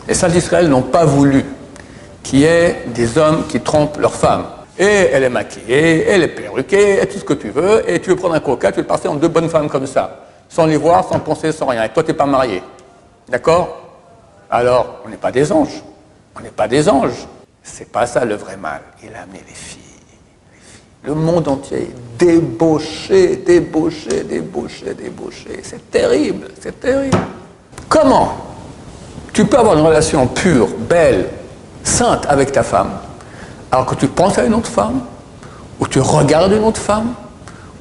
Les sages d'Israël n'ont pas voulu qu'il y ait des hommes qui trompent leurs femmes. Et elle est maquillée, elle est perruquée, et tout ce que tu veux, et tu veux prendre un coca, tu veux le passer en deux bonnes femmes comme ça, sans les voir, sans penser, sans rien. Et toi, tu n'es pas marié. D'accord? Alors, on n'est pas des anges. On n'est pas des anges. C'est pas ça le vrai mal. Il a amené les filles. Le monde entier est débauché, débauché, débauché, débauché. C'est terrible, c'est terrible. Comment tu peux avoir une relation pure, belle, sainte avec ta femme, alors que tu penses à une autre femme, ou tu regardes une autre femme,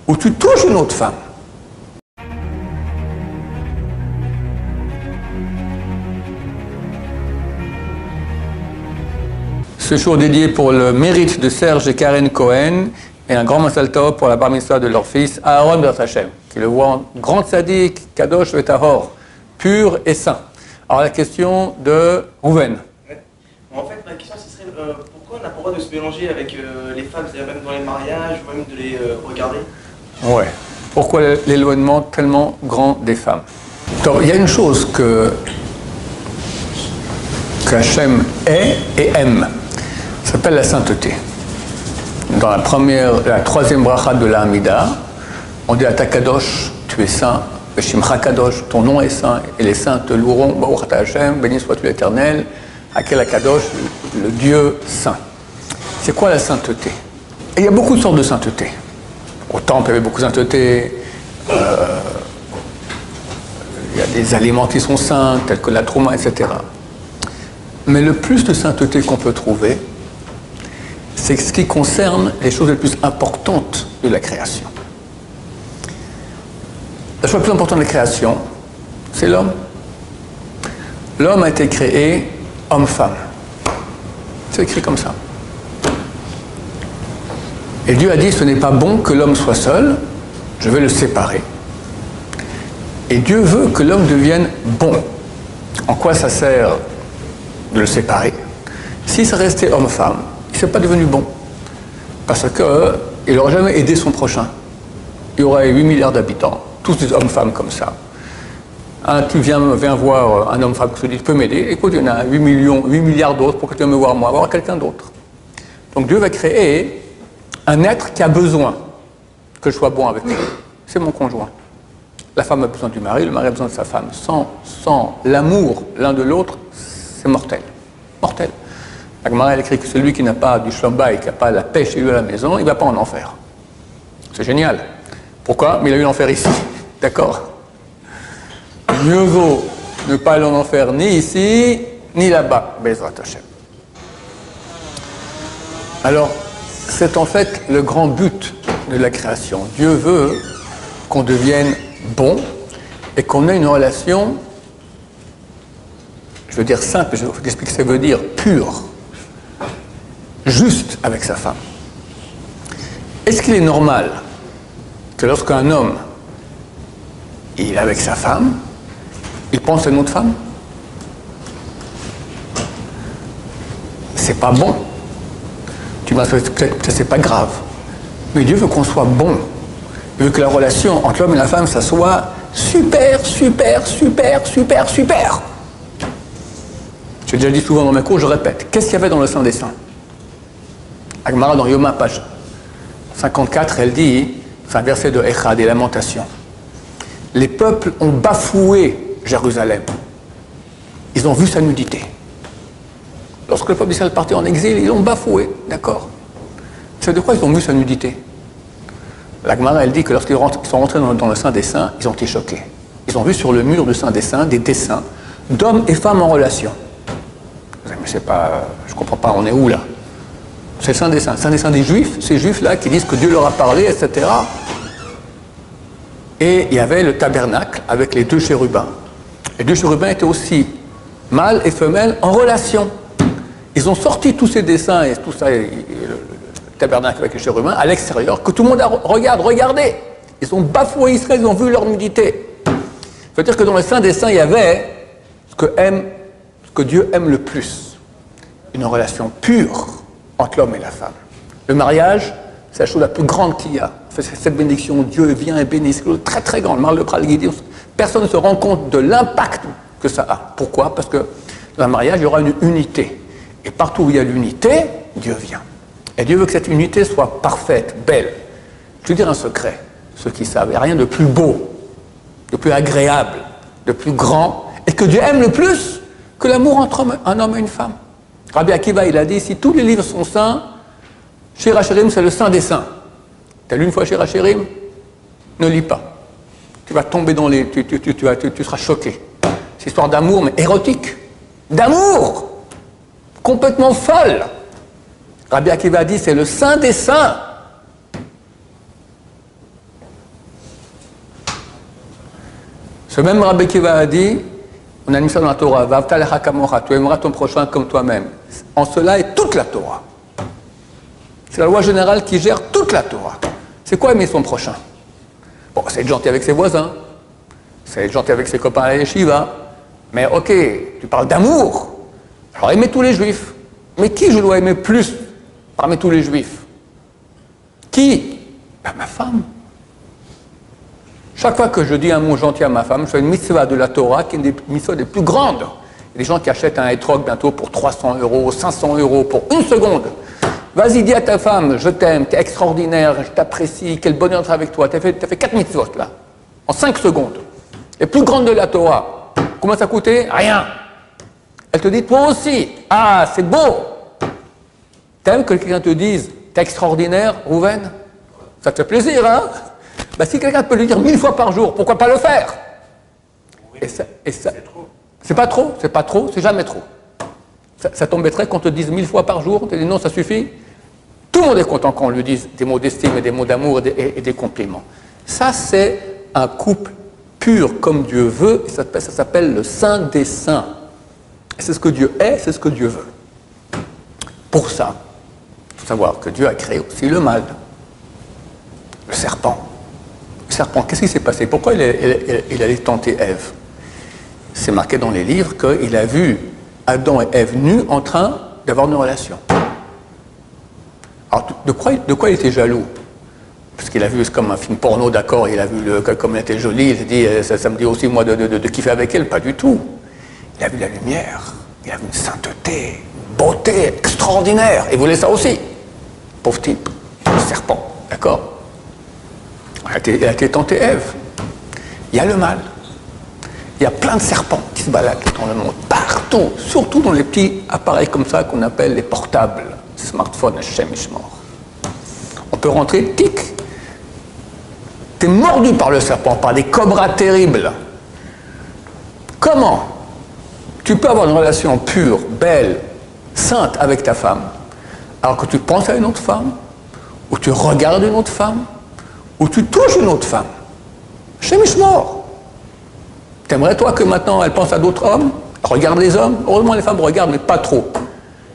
ou tu touches une autre femme? Ce jour dédié pour le mérite de Serge et Karen Cohen et un grand Mazal Tov pour la bar mitzvah de leur fils Aaron Ber Hashem, qui le voit en grand tzaddik, kadosh vetahor, pur et saint. Alors la question de Rouven. Ouais. Bon, en fait, ma question ce serait pourquoi on n'a pas le droit de se mélanger avec les femmes, c'est-à-dire même dans les mariages, ou même de les regarder? Ouais. Pourquoi l'éloignement tellement grand des femmes? Alors, il y a une chose que Hachem est et aime. Ça s'appelle la sainteté. Dans la troisième bracha de la Hamida, on dit à ta kadosh, tu es saint, Shimcha kadosh, ton nom est saint, et les saints te loueront, Baruch ata Hashem, béni sois-tu l'Éternel, Hakel kadosh, le Dieu saint. C'est quoi la sainteté? Et il y a beaucoup de sortes de sainteté. Au temple, il y avait beaucoup de sainteté. Il y a des aliments qui sont saints, tels que la trouma, etc. Mais le plus de sainteté qu'on peut trouver, c'est ce qui concerne les choses les plus importantes de la création. La chose la plus importante de la création, c'est l'homme. L'homme a été créé homme-femme. C'est écrit comme ça. Et Dieu a dit, ce n'est pas bon que l'homme soit seul, je vais le séparer. Et Dieu veut que l'homme devienne bon. En quoi ça sert de le séparer? Si ça restait homme-femme, il ne serait pas devenu bon. Parce qu'il n'aurait jamais aidé son prochain. Il y aurait 8 milliards d'habitants, tous des hommes-femmes comme ça. Tu viens voir un homme-femme qui se dit, tu peux m'aider? Écoute, il y en a 8 milliards d'autres, pourquoi tu viens me voir moi? Voir quelqu'un d'autre. Donc Dieu va créer un être qui a besoin que je sois bon avec lui. C'est mon conjoint. La femme a besoin du mari, le mari a besoin de sa femme. Sans l'amour l'un de l'autre, c'est mortel. Mortel. La Gemara, elle écrit que celui qui n'a pas du shlom bayit, qui n'a pas la paix chez lui à la maison, il ne va pas en enfer. C'est génial. Pourquoi? Mais il a eu l'enfer ici. D'accord? Mieux vaut ne pas aller en enfer ni ici, ni là-bas. Bezrat Hashem. Alors, c'est en fait le grand but de la création. Dieu veut qu'on devienne bon et qu'on ait une relation, je veux dire simple, je vais vous expliquer ce que ça veut dire, pure, juste avec sa femme. Est-ce qu'il est normal que lorsqu'un homme il est avec sa femme, il pense à une autre femme? C'est pas bon. Tu m'as peut-être que c'est pas grave. Mais Dieu veut qu'on soit bon. Il veut que la relation entre l'homme et la femme, ça soit super, super, super, super, super. J'ai déjà dit souvent dans mes cours, je répète. Qu'est-ce qu'il y avait dans le Saint des Saints? Agmara dans Yoma, page 54, elle dit, c'est un verset de Echad, des Lamentations. Les peuples ont bafoué Jérusalem. Ils ont vu sa nudité. Lorsque le peuple d'Israël partait en exil, ils l'ont bafoué, d'accord? C'est de quoi ils ont vu sa nudité? La Gemara, elle dit que lorsqu'ils sont rentrés dans le Saint des Saints, ils ont été choqués. Ils ont vu sur le mur du Saint des Saints des dessins d'hommes et femmes en relation. Mais c'est pas, je comprends pas, on est où là? C'est le Saint des Saints des Juifs, ces Juifs-là qui disent que Dieu leur a parlé, etc. Et il y avait le tabernacle avec les deux chérubins. Les deux chérubins étaient aussi mâles et femelles en relation. Ils ont sorti tous ces dessins et tout ça, le tabernacle avec les chérubins, à l'extérieur, que tout le monde regardez. Ils ont bafoué Israël, ils ont vu leur nudité. Ça veut dire que dans le Saint des Saints, il y avait ce que Dieu aime le plus. Une relation pure entre l'homme et la femme. Le mariage, c'est la chose la plus grande qu'il y a. Cette bénédiction, Dieu vient et bénit, c'est très très grand. Personne ne se rend compte de l'impact que ça a. Pourquoi? Parce que Dans un mariage, il y aura une unité. Et partout où il y a l'unité, Dieu vient. Et Dieu veut que cette unité soit parfaite, belle. Je vais dire un secret, ceux qui savent, il n'y a rien de plus beau, de plus agréable, de plus grand, et que Dieu aime le plus que l'amour entre un homme et une femme. Rabbi Akiva, il a dit, si tous les livres sont saints, Shir HaShirim, c'est le saint des saints. Tu as lu une fois Shir HaShirim? Ne lis pas. Tu vas tomber dans les... Tu seras choqué. C'est une histoire d'amour, mais érotique. D'amour complètement folle. Rabbi Akiva a dit, c'est le saint des saints. Ce même Rabbi Akiva a dit, on a mis ça dans la Torah, Va'avta lecha kamocha, tu aimeras ton prochain comme toi-même. En cela est toute la Torah. C'est la loi générale qui gère toute la Torah. C'est quoi aimer son prochain? Bon, c'est être gentil avec ses voisins, c'est être gentil avec ses copains à la yeshiva, mais ok, tu parles d'amour. Alors aimer tous les juifs. Mais qui je dois aimer plus parmi tous les juifs? Qui? Ben, ma femme. Chaque fois que je dis un mot gentil à ma femme, je fais une mitzvah de la Torah qui est une des mitzvahs les plus grandes. Il y a des gens qui achètent un hétrog bientôt pour 300 €, 500 € pour une seconde. Vas-y, dis à ta femme, je t'aime, t'es extraordinaire, je t'apprécie, quel bonheur d'être avec toi. T'as fait 4 mitzvot là, en 5 secondes. Les plus grandes de la Torah. Combien ça a coûté? Rien. Elle te dit, toi aussi, ah, c'est beau. T'aimes que quelqu'un te dise, t'es extraordinaire, Rouven? Ça te fait plaisir, hein? Ben, si quelqu'un peut le dire 1000 fois par jour, pourquoi pas le faire? Oui, et ça, c'est trop. C'est pas trop, c'est pas trop, c'est jamais trop. Ça t'embêterait qu'on te dise 1000 fois par jour? On te dit non, ça suffit? Tout le monde est content qu'on lui dise des mots d'estime et des mots d'amour et des compliments. Ça, c'est un couple pur comme Dieu veut, et ça s'appelle le Saint des Saints. C'est ce que Dieu est, c'est ce que Dieu veut. Pour ça, il faut savoir que Dieu a créé aussi le mal, le serpent. Le serpent, qu'est-ce qui s'est passé? Pourquoi il allait tenter Ève? C'est marqué dans les livres qu'il a vu Adam et Ève nus en train d'avoir une relation. Alors, de quoi il était jaloux? Parce qu'il a vu, c'est comme un film porno, d'accord, il a vu comme elle était jolie, il s'est dit, ça me dit aussi, moi, de kiffer avec elle. Pas du tout. Il a vu la lumière, il a vu une sainteté, une beauté extraordinaire. Il voulait ça aussi. Pauvre type, le serpent, d'accord? Il a été tenté Ève. Il y a le mal. Il y a plein de serpents qui se baladent dans le monde, partout, surtout dans les petits appareils comme ça qu'on appelle les portables, smartphones, Hashem Ishmor. On peut rentrer, tic, t'es mordu par le serpent, par des cobras terribles. Comment tu peux avoir une relation pure, belle, sainte avec ta femme, alors que tu penses à une autre femme, ou tu regardes une autre femme, ou tu touches une autre femme? Hashem Ishmor. T'aimerais, toi, que maintenant elle pense à d'autres hommes? Regarde les hommes. Heureusement, les femmes regardent, mais pas trop.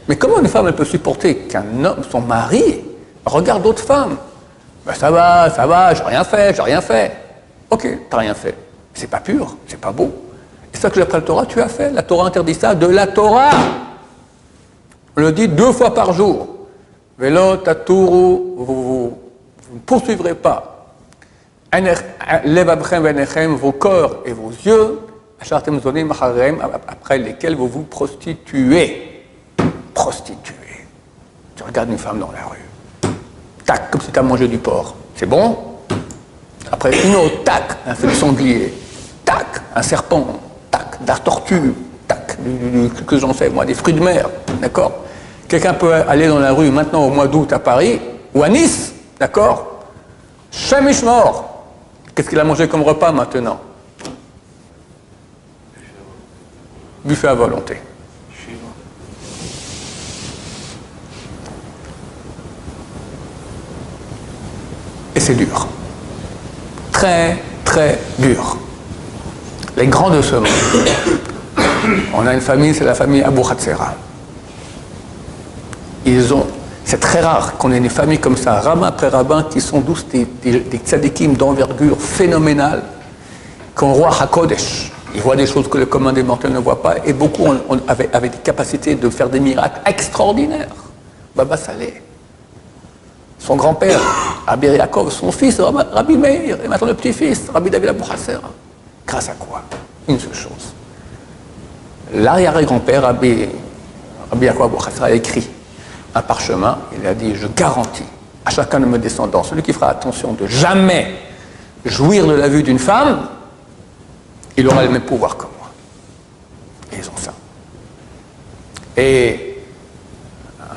Mais comment une femme, elle peut supporter qu'un homme, son mari, regarde d'autres femmes? Ben ça va, j'ai rien fait. Ok, t'as rien fait. C'est pas pur, c'est pas beau. Et ça que d'après la Torah, tu as fait. La Torah interdit ça de la Torah. On le dit 2 fois par jour. Velo taturu, vous ne poursuivrez pas vos corps et vos yeux, après lesquels vous vous prostituez. Prostituez. Tu regardes une femme dans la rue. Tac, comme si tu as mangé du porc. C'est bon? Après une autre, tac, un feu de sanglier. Tac, un serpent. Tac, de la tortue. Tac, que j'en sais, moi, des fruits de mer. D'accord? Quelqu'un peut aller dans la rue maintenant au mois d'août à Paris ou à Nice. D'accord? Shem Ishmor. Qu'est-ce qu'il a mangé comme repas maintenant? Buffet à volonté. Et c'est dur. Très, très dur. Les grands de ce monde. On a une famille, c'est la famille Abou Hatzera. C'est très rare qu'on ait une famille comme ça, rabbin après rabbin, qui sont tous des tzadikim d'envergure phénoménale, qu'un roi HaKodesh, il voit des choses que le commun des mortels ne voit pas, et beaucoup avaient des capacités de faire des miracles extraordinaires. Baba Saleh, son grand-père, Rabbi Yaakov, son fils, Rabbi Meir, et maintenant le petit-fils, Rabbi David Abou Hatzera. Grâce à quoi? Une seule chose. l'arrière-grand-père, Rabbi Yaakov Abu Chatzra, a écrit un parchemin. Il a dit, je garantis à chacun de mes descendants, celui qui fera attention de jamais jouir de la vue d'une femme, il aura le même pouvoir que moi. Et ils ont ça. Et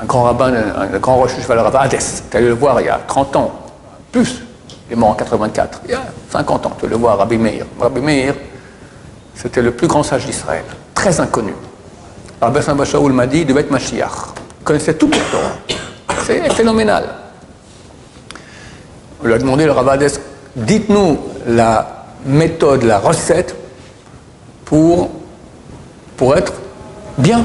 un grand rabbin, un grand rosh yeshiva, le Rav Hades, tu allé le voir il y a 30 ans, plus, il est mort en 84, il y a 50 ans, tu le voir, Rabbi Meir. Rabbi Meir, c'était le plus grand sage d'Israël, très inconnu. Rabbi Samba Shaul m'a dit, il devait être Mashiach. Il connaissait tout le Torah. C'est phénoménal. On lui a demandé, le Rav Hades, dites-nous la méthode, la recette pour être bien,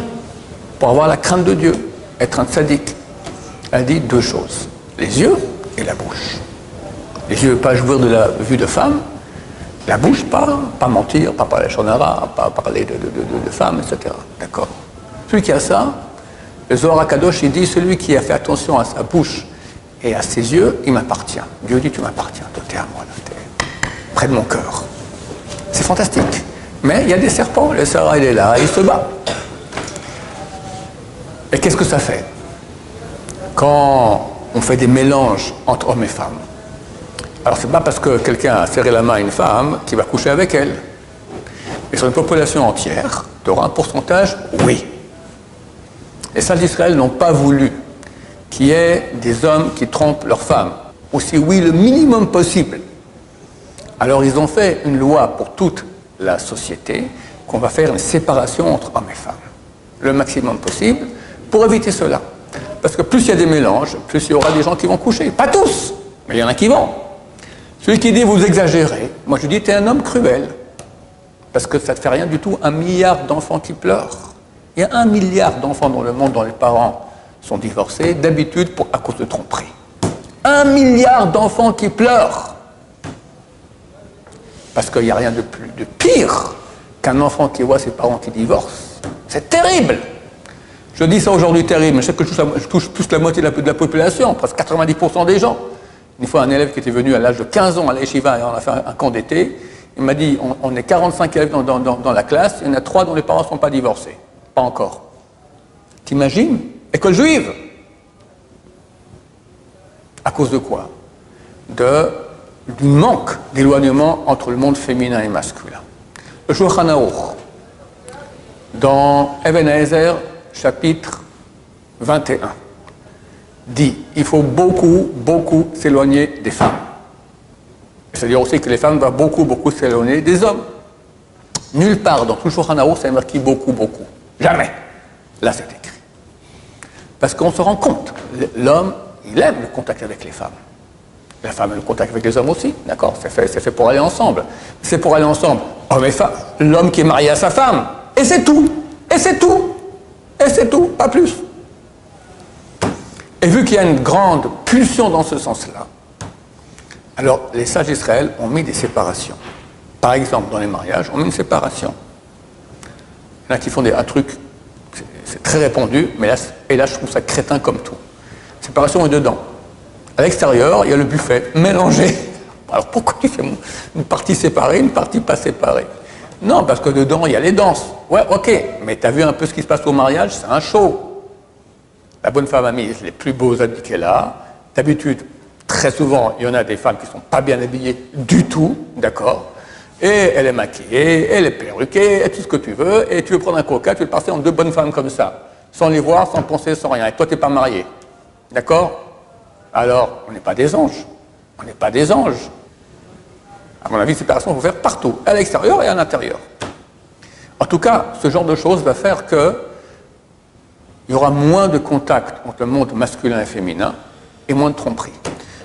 pour avoir la crainte de Dieu, être un tzaddik. Elle dit deux choses, les yeux et la bouche. Les yeux, pas jouir de la vue de femme, la bouche, pas mentir, pas parler shonara, pas parler de femmes, etc. D'accord. Celui qui a ça, le Zohar HaKadosh, il dit, celui qui a fait attention à sa bouche et à ses yeux, il m'appartient. Dieu dit, tu m'appartiens, toi t'es à moi, t'es près de mon cœur. C'est fantastique. Mais il y a des serpents, le Sarah il est là, il se bat. Et qu'est-ce que ça fait quand on fait des mélanges entre hommes et femmes? Alors c'est pas parce que quelqu'un a serré la main à une femme qu'il va coucher avec elle. Mais sur une population entière, tu auras un pourcentage, oui. Les sages d'Israël n'ont pas voulu qu'il y ait des hommes qui trompent leurs femmes. Aussi oui, le minimum possible. Alors ils ont fait une loi pour toute la société qu'on va faire une séparation entre hommes et femmes. Le maximum possible pour éviter cela. Parce que plus il y a des mélanges, plus il y aura des gens qui vont coucher. Pas tous, mais il y en a qui vont. Celui qui dit vous exagérez, moi je dis tu es un homme cruel. Parce que ça ne te fait rien du tout, 1 milliard d'enfants qui pleurent. Il y a 1 milliard d'enfants dans le monde dont les parents sont divorcés, d'habitude à cause de tromperie. 1 milliard d'enfants qui pleurent. Parce qu'il n'y a rien de pire qu'un enfant qui voit ses parents qui divorcent. C'est terrible. Je dis ça aujourd'hui terrible, mais je sais que je touche plus la moitié de la population, presque 90% des gens. Une fois, un élève qui était venu à l'âge de 15 ans à l'Yeshiva et on a fait un camp d'été, il m'a dit, on est 45 élèves dans la classe, il y en a 3 dont les parents ne sont pas divorcés. Pas encore. T'imagines? École juive. À cause de quoi? Du manque d'éloignement entre le monde féminin et masculin. Le Shulchan Aruch, dans Even Haezer, chapitre 21, dit il faut beaucoup s'éloigner des femmes. C'est-à-dire aussi que les femmes doivent beaucoup s'éloigner des hommes. Nulle part dans tout le Shulchan Aruch, c'est marqué beaucoup. Jamais. Là, c'est écrit. Parce qu'on se rend compte, l'homme, il aime le contact avec les femmes. La femme aime le contact avec les hommes aussi, d'accord? C'est fait pour aller ensemble. C'est pour aller ensemble, homme et femme. L'homme qui est marié à sa femme. Et c'est tout. Et c'est tout. Et c'est tout, pas plus. Et vu qu'il y a une grande pulsion dans ce sens-là, alors les sages d'Israël ont mis des séparations. Par exemple, dans les mariages, on met une séparation. Il y en a qui font un truc, c'est très répandu, mais là, je trouve ça crétin comme tout. Séparation est dedans. À l'extérieur, il y a le buffet mélangé. Alors pourquoi tu fais une partie séparée, une partie pas séparée? Non, parce que dedans, il y a les danses. Ouais, ok, mais tu as vu un peu ce qui se passe au mariage, c'est un show. La bonne femme a mis les plus beaux habits qu'elle a. D'habitude, très souvent, il y en a des femmes qui ne sont pas bien habillées du tout, d'accord? Et elle est maquillée, elle est perruquée, et tout ce que tu veux, et tu veux prendre un coca, tu veux le passer en 2 bonnes femmes comme ça, sans les voir, sans penser, sans rien. Et toi, tu n'es pas marié. D'accord? Alors, on n'est pas des anges. On n'est pas des anges. À mon avis, séparation, il faut faire partout, à l'extérieur et à l'intérieur. En tout cas, ce genre de choses va faire qu'il y aura moins de contact entre le monde masculin et féminin et moins de tromperie.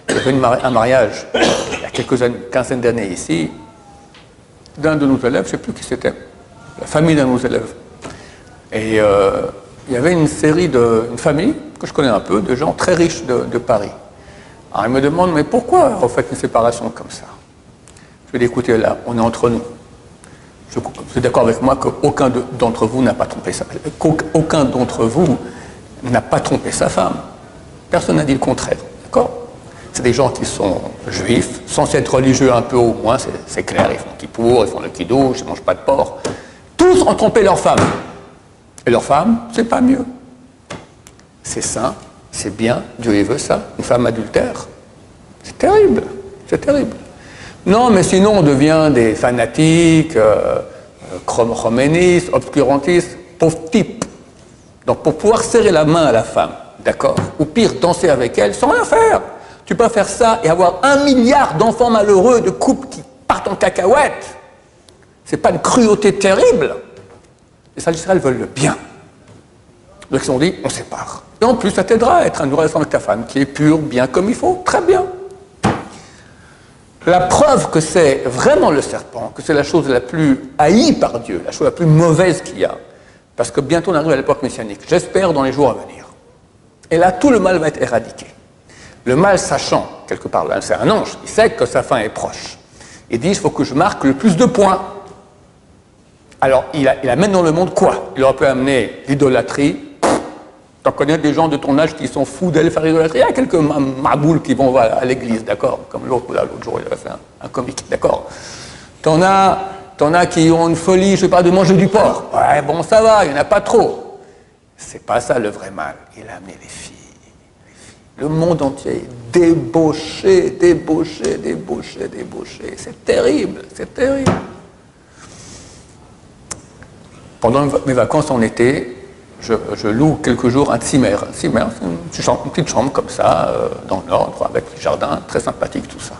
Il y avait un mariage il y a quelques années, une quinzaine d'années ici, d'un de nos élèves, je ne sais plus qui c'était, la famille d'un de nos élèves. Et il y avait une famille que je connais un peu, de gens très riches de Paris. Alors ils me demandent, mais pourquoi vous faites une séparation comme ça? Je vais l'écouter là, on est entre nous. Vous êtes d'accord avec moi qu'aucun d'entre vous n'a pas trompé sa femme. Personne n'a dit le contraire, d'accord? C'est des gens qui sont juifs, censés être religieux un peu au moins, c'est clair, ils font kippour, ils font le kiddush, ils ne mangent pas de porc. Tous ont trompé leur femme. Et leur femme, c'est pas mieux. C'est sain, c'est bien, Dieu il veut ça. Une femme adultère, c'est terrible, c'est terrible. Non, mais sinon on devient des fanatiques, chroménistes, obscurantistes, pauvres types. Donc pour pouvoir serrer la main à la femme, d'accord, ou pire, danser avec elle, sans rien faire. Tu peux faire ça et avoir 1 milliard d'enfants malheureux, de couples qui partent en cacahuète. C'est pas une cruauté terrible. Les sages d'Israël veulent le bien. Donc ils ont dit, on sépare. Et en plus, ça t'aidera à être une relation avec ta femme qui est pure, bien comme il faut, très bien. La preuve que c'est vraiment le serpent, que c'est la chose la plus haïe par Dieu, la chose la plus mauvaise qu'il y a, parce que bientôt on arrive à l'époque messianique, j'espère dans les jours à venir. Et là, tout le mal va être éradiqué. Le mal sachant, quelque part, là, c'est un ange, il sait que sa fin est proche. Il dit, il faut que je marque le plus de points. Alors, il amène dans le monde quoi? Il aurait pu amener l'idolâtrie. Tu en connais des gens de ton âge qui sont fous d'aller faire l'idolâtrie. Il y a quelques maboules qui vont à l'église, d'accord? Comme l'autre jour, il avait fait un comique, d'accord? T'en as qui ont une folie, je sais pas, de manger du porc. Ouais, bon, ça va, il n'y en a pas trop. C'est pas ça le vrai mal. Il a amené les filles. Le monde entier est débauché, débauché, débauché, débauché. C'est terrible, c'est terrible. Pendant mes vacances en été, je loue quelques jours un Zimmer. Un Zimmer, c'est une petite chambre comme ça, dans le nord, avec le jardin, très sympathique, tout ça.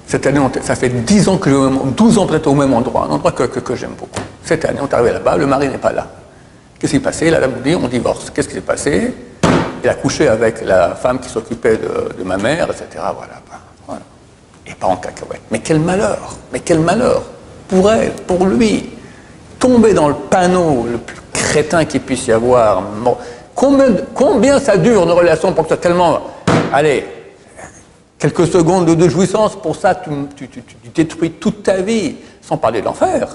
Cette année, ça fait 10 ans que 12 ans peut-être au même endroit, un endroit que j'aime beaucoup. Cette année, on est arrivé là-bas, le mari n'est pas là. Qu'est-ce qui s'est passé? La dame nous dit, on divorce. Qu'est-ce qui s'est passé? Il a couché avec la femme qui s'occupait de ma mère, etc. Voilà. Et pas en cacahuète. Mais quel malheur pour elle, pour lui. Tomber dans le panneau le plus crétin qu'il puisse y avoir. Bon. Combien ça dure une relation pour que ça tellement... Allez, quelques secondes de jouissance, pour ça tu détruis toute ta vie, sans parler de l'enfer.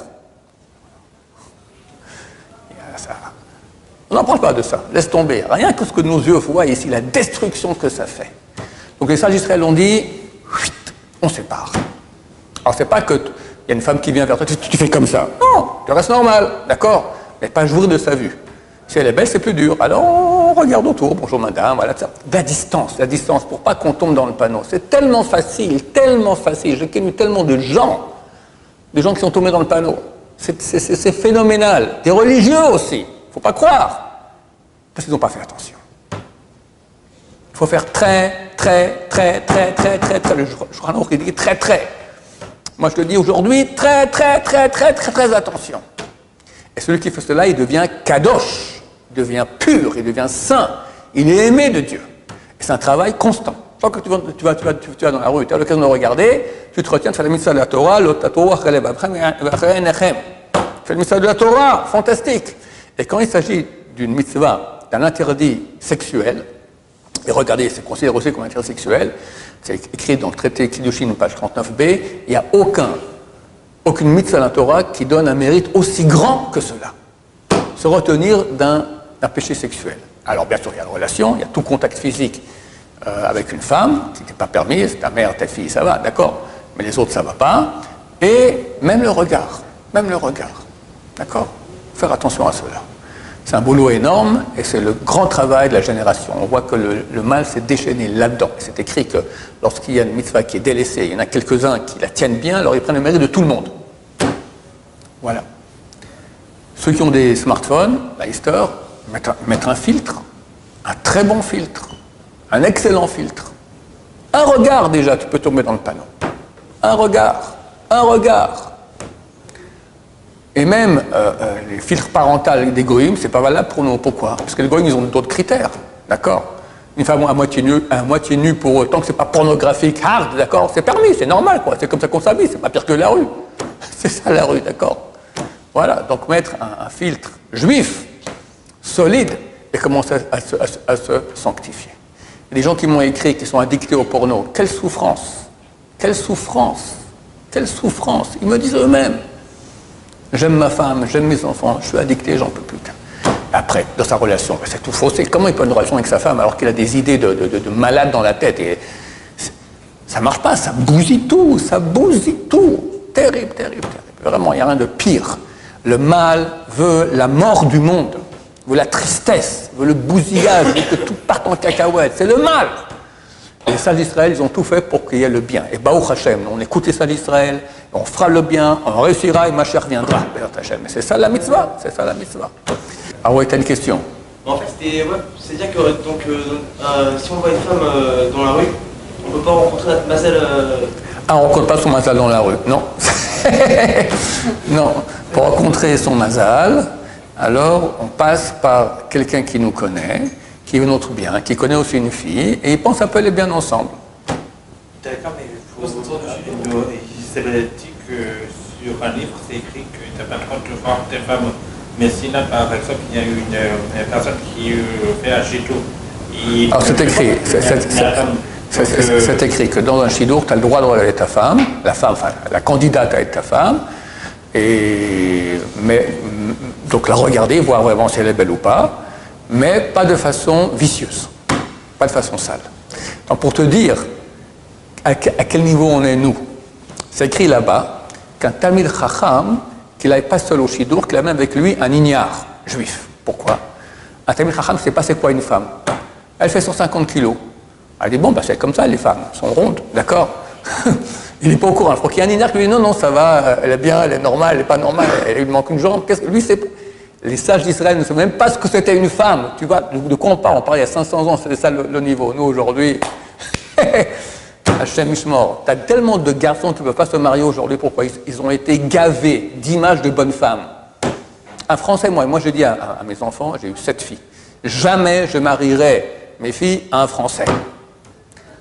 On n'en parle pas de ça, laisse tomber. Rien que ce que nos yeux voient ici, la destruction que ça fait. Donc les sages d'Israël ont dit, on sépare. Alors c'est pas que il y a une femme qui vient vers toi, tu fais comme ça. Non, tu restes normal, d'accord, mais pas jouir de sa vue. Si elle est belle, c'est plus dur. Alors on regarde autour, bonjour madame, voilà, ça. La distance, pour pas qu'on tombe dans le panneau. C'est tellement facile, tellement facile. J'ai connu tellement de gens qui sont tombés dans le panneau. C'est phénoménal. Des religieux aussi. Faut pas croire, parce qu'ils n'ont pas fait attention. Il faut faire très, le Shulchan il dit très. Moi je te dis aujourd'hui, très attention. Et celui qui fait cela, il devient kadosh, il devient pur, il devient saint, il est aimé de Dieu. Et c'est un travail constant. Chaque fois que tu vas dans la rue, tu as l'occasion de regarder, tu te retiens de faire la mitzvah de la Torah, fais la mitzvah de la Torah, fantastique. Et quand il s'agit d'une mitzvah, d'un interdit sexuel, et regardez, c'est considéré aussi comme un interdit sexuel, c'est écrit dans le traité Kiddushin, page 39b, il n'y a aucune mitzvah de la Torah qui donne un mérite aussi grand que cela. Se retenir d'un péché sexuel. Alors bien sûr, il y a la relation, il y a tout contact physique avec une femme, qui n'est pas permis, c'est ta mère, ta fille, ça va, d'accord, mais les autres, ça ne va pas. Et même le regard, d'accord, faire attention à cela. C'est un boulot énorme et c'est le grand travail de la génération. On voit que le mal s'est déchaîné là-dedans. C'est écrit que lorsqu'il y a une mitzvah qui est délaissée, il y en a quelques-uns qui la tiennent bien, alors ils prennent le mérite de tout le monde. Voilà. Ceux qui ont des smartphones, la Easter, mettre un filtre, un très bon filtre, un excellent filtre. Un regard déjà, tu peux tomber dans le panneau. Un regard. Et même les filtres parentaux des goïms, c'est pas valable pour nous. Pourquoi? Parce que les goïms, ils ont d'autres critères, d'accord? Une femme à moitié nue pour autant que c'est pas pornographique, hard, d'accord? C'est permis, c'est normal, quoi. C'est comme ça qu'on s'habille, c'est pas pire que la rue. C'est ça la rue, d'accord? Voilà, donc mettre un filtre juif, solide, et commencer à se sanctifier. Il y a des gens qui m'ont écrit, qui sont addictés au porno. Quelle souffrance! Ils me disent eux-mêmes. J'aime ma femme, j'aime mes enfants, je suis addicté, j'en peux plus. Après, dans sa relation, c'est tout faussé. Comment il peut avoir une relation avec sa femme alors qu'il a des idées de malade dans la tête et ça marche pas, ça bousille tout. Terrible. Vraiment, il n'y a rien de pire. Le mal veut la mort du monde, veut la tristesse, veut le bousillage, veut que tout parte en cacahuète. C'est le mal. Les sages d'Israël, ils ont tout fait pour qu'il y ait le bien. Et Baruch Hashem, on écoute les sages d'Israël, on fera le bien, on réussira et Mashiach viendra. Mais c'est ça la mitzvah, c'est ça la mitzvah. Ah ouais, t'as une question? En fait, c'est-à-dire que donc, si on voit une femme dans la rue, on ne peut pas rencontrer notre mazal. Ah, on ne rencontre pas son mazal dans la rue, non. Non, pour rencontrer son mazal, alors on passe par quelqu'un qui nous connaît, qui veut notre bien, qui connaît aussi une fille, et ils pensent un peu les bien ensemble. D'accord, mais il faut c'est dit que sur un livre, c'est écrit que tu n'as pas le droit de voir tes femmes. Mais sinon, par exemple, il y a une personne qui fait un chidour. Alors c'est écrit, c'est écrit que dans un chidour, tu as le droit de regarder ta femme, enfin, la candidate à être ta femme, donc la regarder, voir vraiment si elle est belle ou pas, mais pas de façon vicieuse, pas de façon sale. Donc pour te dire à quel niveau on est nous, c'est écrit là-bas qu'un Talmid Chacham, qu'il n'aille pas seul au Shidour, qu'il amène avec lui un ignare juif. Pourquoi? Un Talmid Chacham ne sait pas c'est quoi une femme. Elle fait 150 kilos. Elle dit, bon, c'est comme ça, les femmes sont rondes, d'accord. Il n'est pas au courant. Il faut qu'il y ait un ignare qui lui dit, non, ça va, elle est bien, elle est normale, elle n'est pas normale, elle lui manque une jambe. Lui, c'est... Les sages d'Israël ne savent même pas ce que c'était une femme. Tu vois, de quoi on parle? On parlait il y a 500 ans, c'était ça le niveau. Nous, aujourd'hui, Hachem Mishmor, tu as tellement de garçons qui ne peuvent pas se marier aujourd'hui. Pourquoi? Ils ont été gavés d'images de bonnes femmes. Un Français, moi je dis à mes enfants, j'ai eu 7 filles, jamais je marierai mes filles à un Français.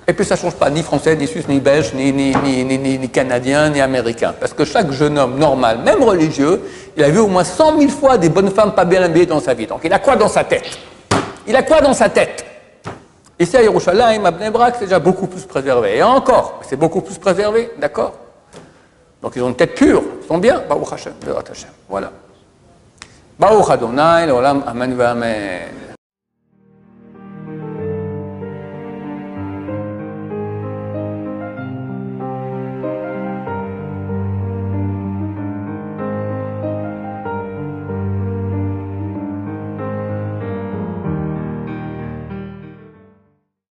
Et puis ça ne change pas, ni Français, ni Suisse, ni Belge, ni Canadien, ni Américain. Parce que chaque jeune homme normal, même religieux, il a vu au moins 100 000 fois des bonnes femmes pas bien habillées dans sa vie. Donc il a quoi dans sa tête? Il a quoi dans sa tête? Ici à Yerushalayim, à Bnei Brak, c'est déjà beaucoup plus préservé. Et encore, c'est beaucoup plus préservé, d'accord? Donc ils ont une tête pure, ils sont bien. Baruch Hashem, Be'erat Hashem. Voilà. Baruch Adonai, l'olam, amen, amen.